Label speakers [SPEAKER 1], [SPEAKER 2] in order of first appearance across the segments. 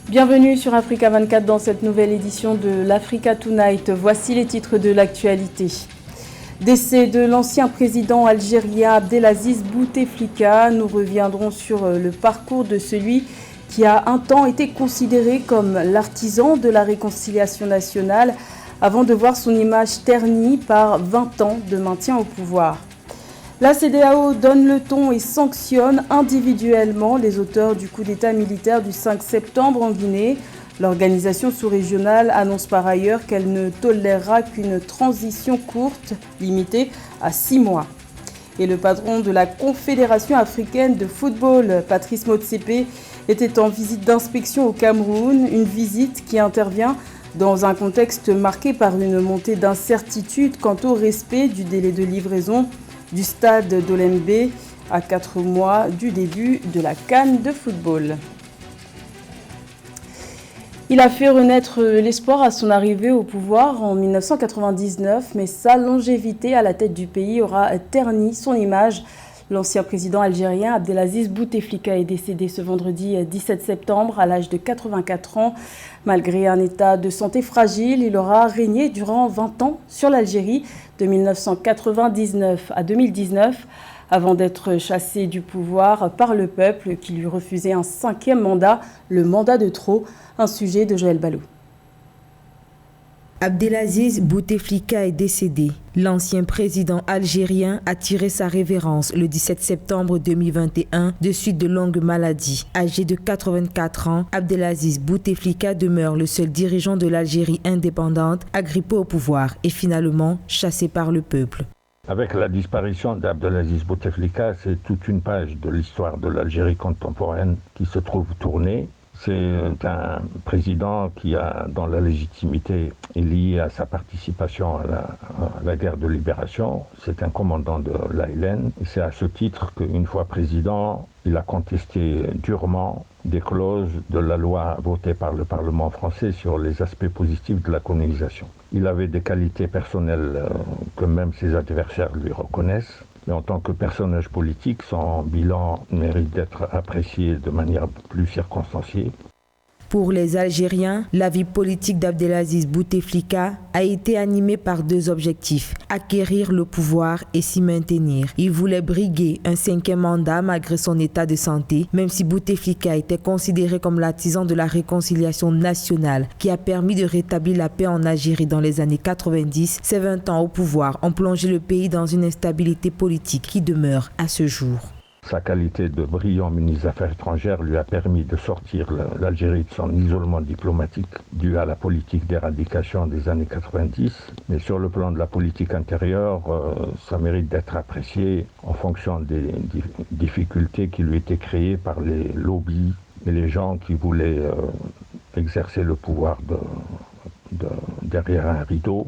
[SPEAKER 1] Bienvenue sur Africa 24 dans cette nouvelle édition de l'Africa Tonight. Voici les titres de l'actualité. Décès de l'ancien président algérien Abdelaziz Bouteflika. Nous reviendrons sur le parcours de celui qui a un temps été considéré comme l'artisan de la réconciliation nationale avant de voir son image ternie par 20 ans de maintien au pouvoir. La CEDEAO donne le ton et sanctionne individuellement les auteurs du coup d'État militaire du 5 septembre en Guinée. L'organisation sous-régionale annonce par ailleurs qu'elle ne tolérera qu'une transition courte, limitée à 6 mois. Et le patron de la Confédération africaine de football, Patrice Motsepe, était en visite d'inspection au Cameroun, une visite qui intervient dans un contexte marqué par une montée d'incertitude quant au respect du délai de livraison du stade d'Olembe à 4 mois du début de la CAN de football. Il a fait renaître l'espoir à son arrivée au pouvoir en 1999, mais sa longévité à la tête du pays aura terni son image. L'ancien président algérien Abdelaziz Bouteflika est décédé ce vendredi 17 septembre à l'âge de 84 ans. Malgré un état de santé fragile, il aura régné durant 20 ans sur l'Algérie de 1999 à 2019 avant d'être chassé du pouvoir par le peuple qui lui refusait un 5e mandat, le mandat de trop, un sujet de Joël Ballou.
[SPEAKER 2] Abdelaziz Bouteflika est décédé. L'ancien président algérien a tiré sa révérence le 17 septembre 2021 de suite de longues maladies. Âgé de 84 ans, Abdelaziz Bouteflika demeure le seul dirigeant de l'Algérie indépendante agrippé au pouvoir et finalement chassé par le peuple.
[SPEAKER 3] Avec la disparition d'Abdelaziz Bouteflika, c'est toute une page de l'histoire de l'Algérie contemporaine qui se trouve tournée. C'est un président qui a, dans la légitimité, est lié à sa participation à la guerre de libération. C'est un commandant de l'ALN. Et c'est à ce titre qu'une fois président, il a contesté durement des clauses de la loi votée par le Parlement français sur les aspects positifs de la colonisation. Il avait des qualités personnelles que même ses adversaires lui reconnaissent. Mais en tant que personnage politique, son bilan mérite d'être apprécié de manière plus circonstanciée.
[SPEAKER 2] Pour les Algériens, la vie politique d'Abdelaziz Bouteflika a été animée par 2 objectifs, acquérir le pouvoir et s'y maintenir. Il voulait briguer un 5e mandat malgré son état de santé, même si Bouteflika était considéré comme l'artisan de la réconciliation nationale qui a permis de rétablir la paix en Algérie dans les années 90. Ses 20 ans au pouvoir ont plongé le pays dans une instabilité politique qui demeure à ce jour.
[SPEAKER 3] Sa qualité de brillant ministre des Affaires étrangères lui a permis de sortir l'Algérie de son isolement diplomatique dû à la politique d'éradication des années 90. Mais sur le plan de la politique intérieure, ça mérite d'être apprécié en fonction des difficultés qui lui étaient créées par les lobbies et les gens qui voulaient exercer le pouvoir derrière un rideau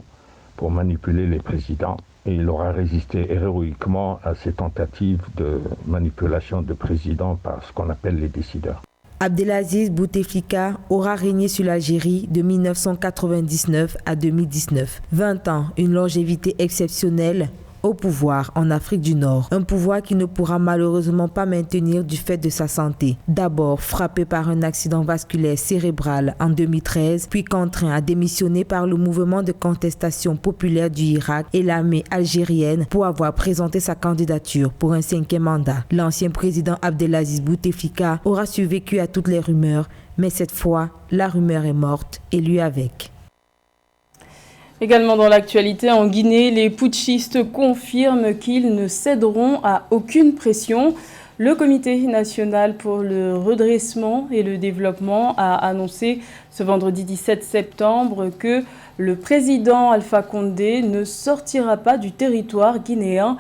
[SPEAKER 3] pour manipuler les présidents. Et il aura résisté héroïquement à ces tentatives de manipulation de présidents par ce qu'on appelle les décideurs.
[SPEAKER 2] Abdelaziz Bouteflika aura régné sur l'Algérie de 1999 à 2019. 20 ans, une longévité exceptionnelle au pouvoir en Afrique du Nord. Un pouvoir qui ne pourra malheureusement pas maintenir du fait de sa santé. D'abord frappé par un accident vasculaire cérébral en 2013, puis contraint à démissionner par le mouvement de contestation populaire du Irak et l'armée algérienne pour avoir présenté sa candidature pour un 5e mandat. L'ancien président Abdelaziz Bouteflika aura survécu à toutes les rumeurs, mais cette fois, la rumeur est morte et lui avec.
[SPEAKER 1] Également dans l'actualité, en Guinée, les putschistes confirment qu'ils ne céderont à aucune pression. Le Comité national pour le redressement et le développement a annoncé ce vendredi 17 septembre que le président Alpha Condé ne sortira pas du territoire guinéen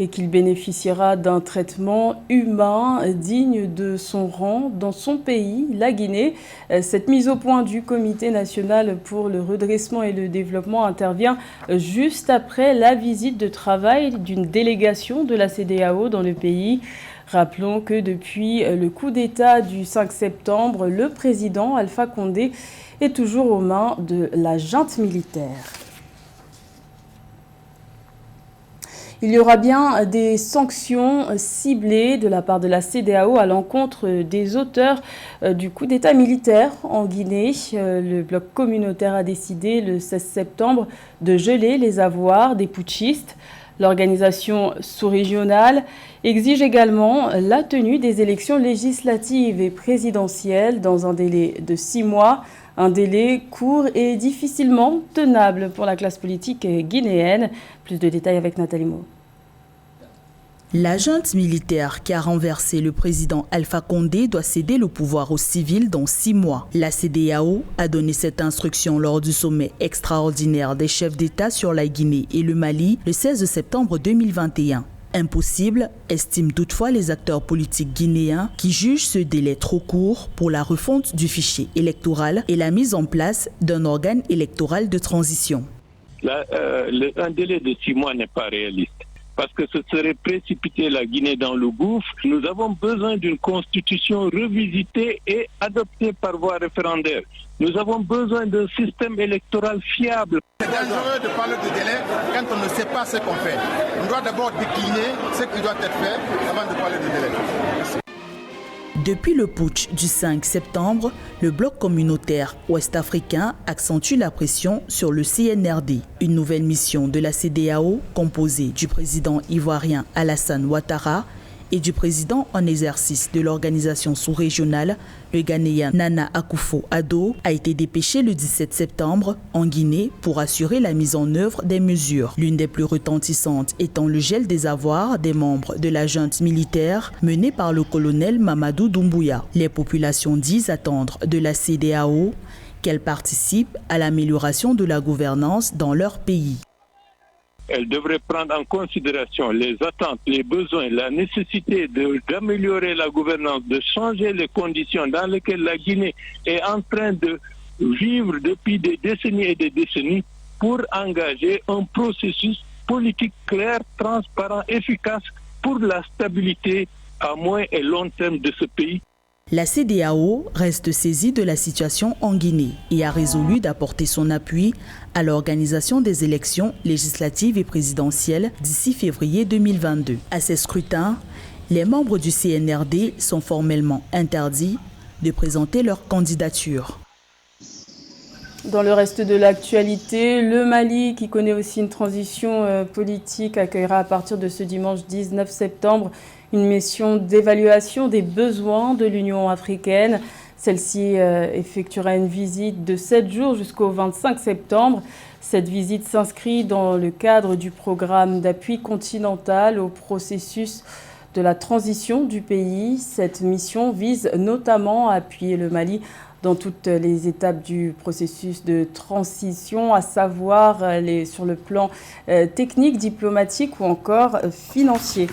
[SPEAKER 1] et qu'il bénéficiera d'un traitement humain digne de son rang dans son pays, la Guinée. Cette mise au point du Comité national pour le redressement et le développement intervient juste après la visite de travail d'une délégation de la CEDEAO dans le pays. Rappelons que depuis le coup d'État du 5 septembre, le président Alpha Condé est toujours aux mains de la junte militaire. Il y aura bien des sanctions ciblées de la part de la CEDEAO à l'encontre des auteurs du coup d'État militaire en Guinée. Le bloc communautaire a décidé le 16 septembre de geler les avoirs des putschistes. L'organisation sous-régionale exige également la tenue des élections législatives et présidentielles dans un délai de 6 mois. Un délai court et difficilement tenable pour la classe politique guinéenne. Plus de détails avec Nathalie Mo.
[SPEAKER 4] La junte militaire qui a renversé le président Alpha Condé doit céder le pouvoir aux civils dans 6 mois. La CEDEAO a donné cette instruction lors du sommet extraordinaire des chefs d'État sur la Guinée et le Mali le 16 septembre 2021. Impossible, estiment toutefois les acteurs politiques guinéens qui jugent ce délai trop court pour la refonte du fichier électoral et la mise en place d'un organe électoral de transition.
[SPEAKER 5] Un délai de 6 mois n'est pas réaliste, parce que ce serait précipiter la Guinée dans le gouffre. Nous avons besoin d'une constitution revisitée et adoptée par voie référendaire. Nous avons besoin d'un système électoral fiable.
[SPEAKER 6] C'est dangereux de parler de délai quand on ne sait pas ce qu'on fait. On doit d'abord décliner ce qui doit être fait avant de parler de délai. Merci.
[SPEAKER 4] Depuis le putsch du 5 septembre, le bloc communautaire ouest-africain accentue la pression sur le CNRD. Une nouvelle mission de la CEDEAO, composée du président ivoirien Alassane Ouattara et du président en exercice de l'organisation sous-régionale, le Ghanéen Nana Akufo-Addo, a été dépêché le 17 septembre en Guinée pour assurer la mise en œuvre des mesures. L'une des plus retentissantes étant le gel des avoirs des membres de la junte militaire menée par le colonel Mamadou Doumbouya. Les populations disent attendre de la CEDEAO qu'elle participe à l'amélioration de la gouvernance dans leur pays.
[SPEAKER 5] Elle devrait prendre en considération les attentes, les besoins, la nécessité d'améliorer la gouvernance, de changer les conditions dans lesquelles la Guinée est en train de vivre depuis des décennies et des décennies pour engager un processus politique clair, transparent, efficace pour la stabilité à moyen et long terme de ce pays.
[SPEAKER 4] La CEDEAO reste saisie de la situation en Guinée et a résolu d'apporter son appui à l'organisation des élections législatives et présidentielles d'ici février 2022. À ces scrutins, les membres du CNRD sont formellement interdits de présenter leur candidature.
[SPEAKER 1] Dans le reste de l'actualité, le Mali, qui connaît aussi une transition politique, accueillera à partir de ce dimanche 19 septembre une mission d'évaluation des besoins de l'Union africaine. Celle-ci effectuera une visite de 7 jours jusqu'au 25 septembre. Cette visite s'inscrit dans le cadre du programme d'appui continental au processus de la transition du pays. Cette mission vise notamment à appuyer le Mali dans toutes les étapes du processus de transition, à savoir sur le plan technique, diplomatique ou encore financier.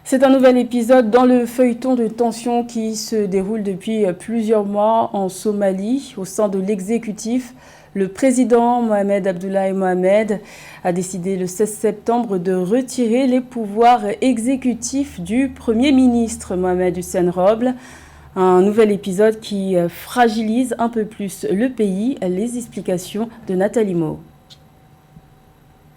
[SPEAKER 1] C'est un nouvel épisode dans le feuilleton de tension qui se déroule depuis plusieurs mois en Somalie. Au sein de l'exécutif, le président Mohamed Abdullahi Mohamed a décidé le 16 septembre de retirer les pouvoirs exécutifs du Premier ministre Mohamed Hussein Roble. Un nouvel épisode qui fragilise un peu plus le pays. Les explications de Nathalie Mo.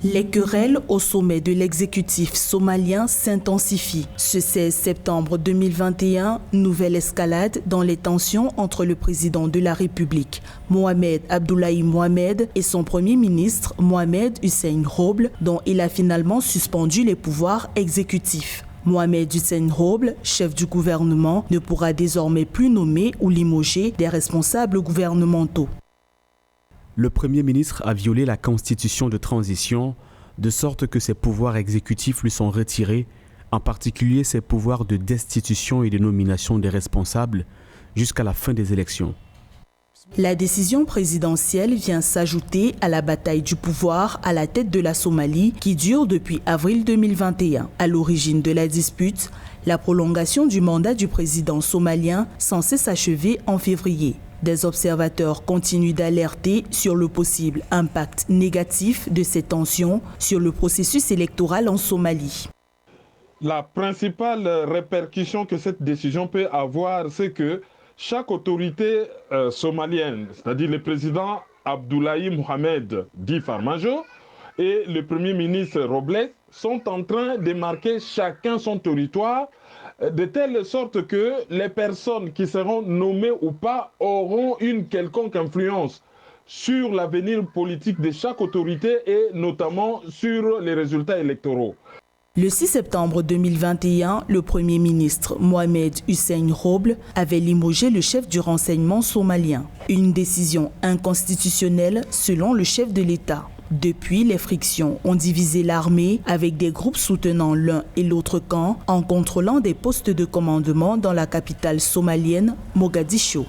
[SPEAKER 4] Les querelles au sommet de l'exécutif somalien s'intensifient. Ce 16 septembre 2021, nouvelle escalade dans les tensions entre le président de la République, Mohamed Abdullahi Mohamed, et son premier ministre, Mohamed Hussein Roble, dont il a finalement suspendu les pouvoirs exécutifs. Mohamed Hussein Roble, chef du gouvernement, ne pourra désormais plus nommer ou limoger des responsables gouvernementaux.
[SPEAKER 7] Le Premier ministre a violé la constitution de transition, de sorte que ses pouvoirs exécutifs lui sont retirés, en particulier ses pouvoirs de destitution et de nomination des responsables, jusqu'à la fin des élections.
[SPEAKER 4] La décision présidentielle vient s'ajouter à la bataille du pouvoir à la tête de la Somalie qui dure depuis avril 2021. À l'origine de la dispute, la prolongation du mandat du président somalien censé s'achever en février. Des observateurs continuent d'alerter sur le possible impact négatif de ces tensions sur le processus électoral en Somalie.
[SPEAKER 8] La principale répercussion que cette décision peut avoir, c'est que chaque autorité somalienne, c'est-à-dire le président Abdullahi Mohamed dit Farmajo, et le Premier ministre Robles sont en train de marquer chacun son territoire de telle sorte que les personnes qui seront nommées ou pas auront une quelconque influence sur l'avenir politique de chaque autorité et notamment sur les résultats électoraux.
[SPEAKER 4] Le 6 septembre 2021, le Premier ministre Mohamed Hussein Roble avait limogé le chef du renseignement somalien. Une décision inconstitutionnelle selon le chef de l'État. Depuis, les frictions ont divisé l'armée avec des groupes soutenant l'un et l'autre camp en contrôlant des postes de commandement dans la capitale somalienne, Mogadiscio.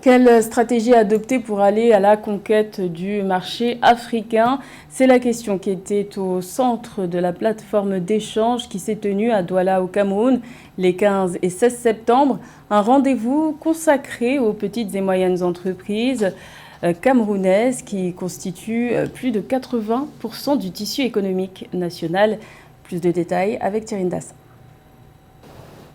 [SPEAKER 1] Quelle stratégie adopter pour aller à la conquête du marché africain? C'est la question qui était au centre de la plateforme d'échange qui s'est tenue à Douala au Cameroun les 15 et 16 septembre. Un rendez-vous consacré aux petites et moyennes entreprises camerounaises qui constituent plus de 80% du tissu économique national. Plus de détails avec Thierry Ndassa.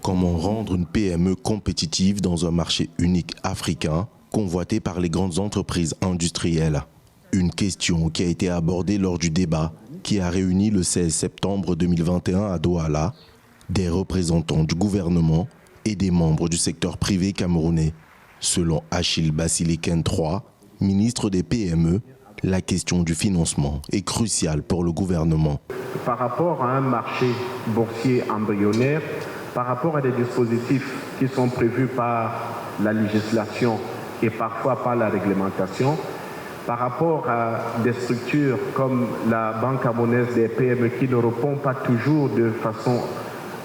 [SPEAKER 9] Comment rendre une PME compétitive dans un marché unique africain, convoité par les grandes entreprises industrielles? Une question qui a été abordée lors du débat qui a réuni le 16 septembre 2021 à Douala des représentants du gouvernement et des membres du secteur privé camerounais. Selon Achille Bassiliken III, ministre des PME, la question du financement est cruciale pour le gouvernement.
[SPEAKER 10] Par rapport à un marché boursier embryonnaire, par rapport à des dispositifs qui sont prévus par la législation et parfois par la réglementation, par rapport à des structures comme la Banque camerounaise des PME qui ne répond pas toujours de façon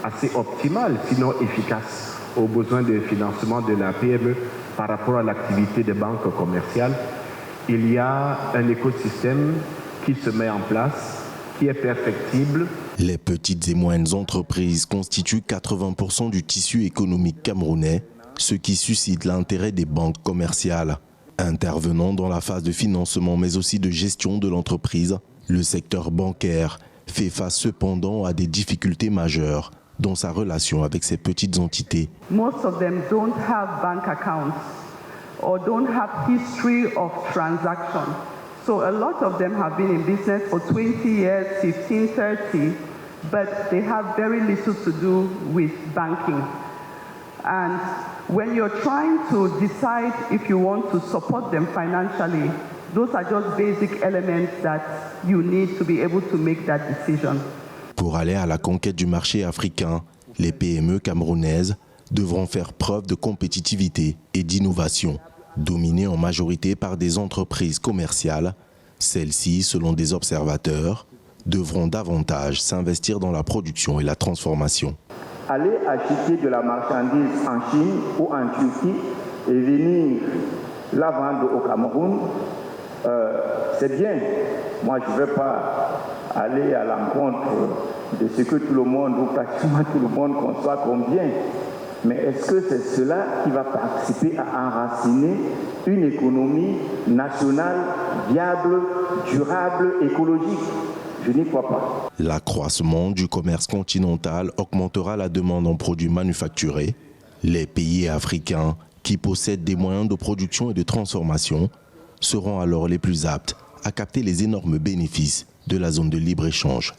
[SPEAKER 10] assez optimale, sinon efficace, aux besoins de financement de la PME par rapport à l'activité des banques commerciales, il y a un écosystème qui se met en place, qui est perfectible.
[SPEAKER 9] Les petites et moyennes entreprises constituent 80% du tissu économique camerounais, ce qui suscite l'intérêt des banques commerciales. Intervenant dans la phase de financement mais aussi de gestion de l'entreprise, le secteur bancaire fait face cependant à des difficultés majeures dans sa relation avec ces petites entités.
[SPEAKER 11] Most of them don't have bank accounts or don't have history of transaction. So a lot of them have been in business for 20 years, 15, 30, but they have very little to do with banking. And when you're trying to decide if you want to support them financially, those are just basic elements that you need to be able to make that decision.
[SPEAKER 9] Pour aller à la conquête du marché africain, les PME camerounaises devront faire preuve de compétitivité et d'innovation. Dominées en majorité par des entreprises commerciales, celles-ci, selon des observateurs, devront davantage s'investir dans la production et la transformation.
[SPEAKER 10] Aller acheter de la marchandise en Chine ou en Turquie et venir la vendre au Cameroun, c'est bien. Moi, je ne vais pas aller à l'encontre de ce que tout le monde, ou pratiquement tout le monde, conçoit comme bien. Mais est-ce que c'est cela qui va participer à enraciner une économie nationale viable, durable, écologique? Je n'y crois pas.
[SPEAKER 9] L'accroissement du commerce continental augmentera la demande en produits manufacturés. Les pays africains qui possèdent des moyens de production et de transformation seront alors les plus aptes à capter les énormes bénéfices de la zone de libre-échange.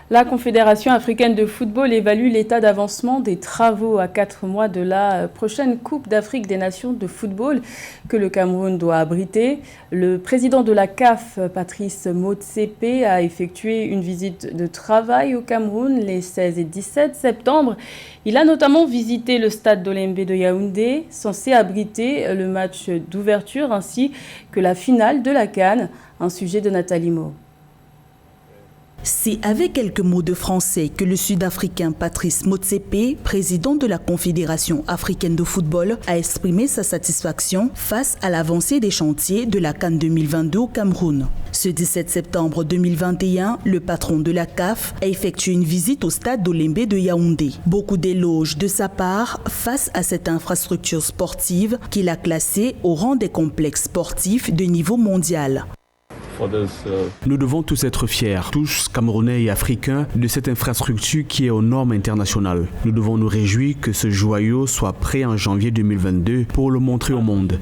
[SPEAKER 1] La Confédération africaine de football évalue l'état d'avancement des travaux à 4 mois de la prochaine Coupe d'Afrique des Nations de football que le Cameroun doit abriter. Le président de la CAF, Patrice Motsepe, a effectué une visite de travail au Cameroun les 16 et 17 septembre. Il a notamment visité le stade d'Olembe de Yaoundé, censé abriter le match d'ouverture ainsi que la finale de la CAN. Un sujet de Nathalie Mo.
[SPEAKER 4] C'est avec quelques mots de français que le Sud-Africain Patrice Motsepe, président de la Confédération africaine de football, a exprimé sa satisfaction face à l'avancée des chantiers de la CAN 2022 au Cameroun. Ce 17 septembre 2021, le patron de la CAF a effectué une visite au stade d'Olembe de Yaoundé. Beaucoup d'éloges de sa part face à cette infrastructure sportive qu'il a classée au rang des complexes sportifs de niveau mondial.
[SPEAKER 7] Nous devons tous être fiers, tous Camerounais et Africains, de cette infrastructure qui est aux normes internationales. Nous devons nous réjouir que ce joyau soit prêt en janvier 2022 pour le montrer au monde.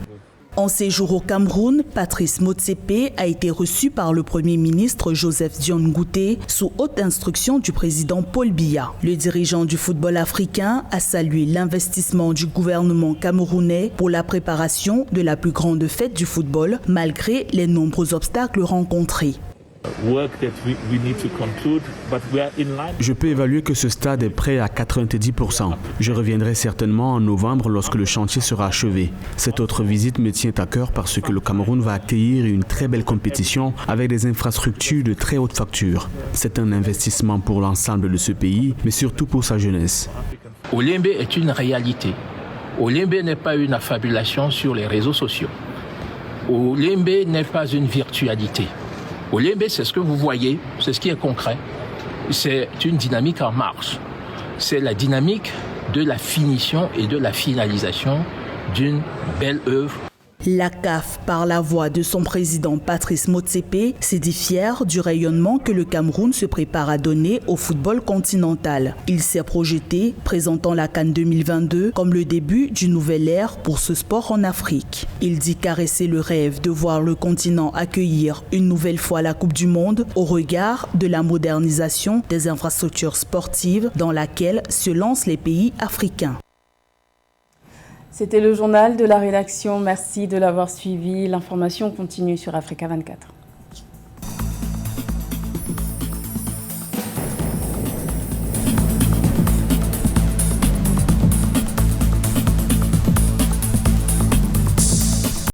[SPEAKER 4] En séjour au Cameroun, Patrice Motsepe a été reçu par le Premier ministre Joseph Dion Ngouté sous haute instruction du président Paul Biya. Le dirigeant du football africain a salué l'investissement du gouvernement camerounais pour la préparation de la plus grande fête du football, malgré les nombreux obstacles rencontrés.
[SPEAKER 7] Je peux évaluer que ce stade est prêt à 90%. Je reviendrai certainement en novembre lorsque le chantier sera achevé. Cette autre visite me tient à cœur parce que le Cameroun va accueillir une très belle compétition avec des infrastructures de très haute facture. C'est un investissement pour l'ensemble de ce pays, mais surtout pour sa jeunesse.
[SPEAKER 12] Olembe est une réalité. Olembe n'est pas une affabulation sur les réseaux sociaux. Olembe n'est pas une virtualité. Olembe, c'est ce que vous voyez, c'est ce qui est concret. C'est une dynamique en marche. C'est la dynamique de la finition et de la finalisation d'une belle œuvre.
[SPEAKER 4] La CAF, par la voix de son président Patrice Motsepe, s'est dit fier du rayonnement que le Cameroun se prépare à donner au football continental. Il s'est projeté, présentant la CAN 2022 comme le début d'une nouvelle ère pour ce sport en Afrique. Il dit caresser le rêve de voir le continent accueillir une nouvelle fois la Coupe du Monde au regard de la modernisation des infrastructures sportives dans laquelle se lancent les pays africains.
[SPEAKER 1] C'était le journal de la rédaction. Merci de l'avoir suivi. L'information continue sur Africa 24.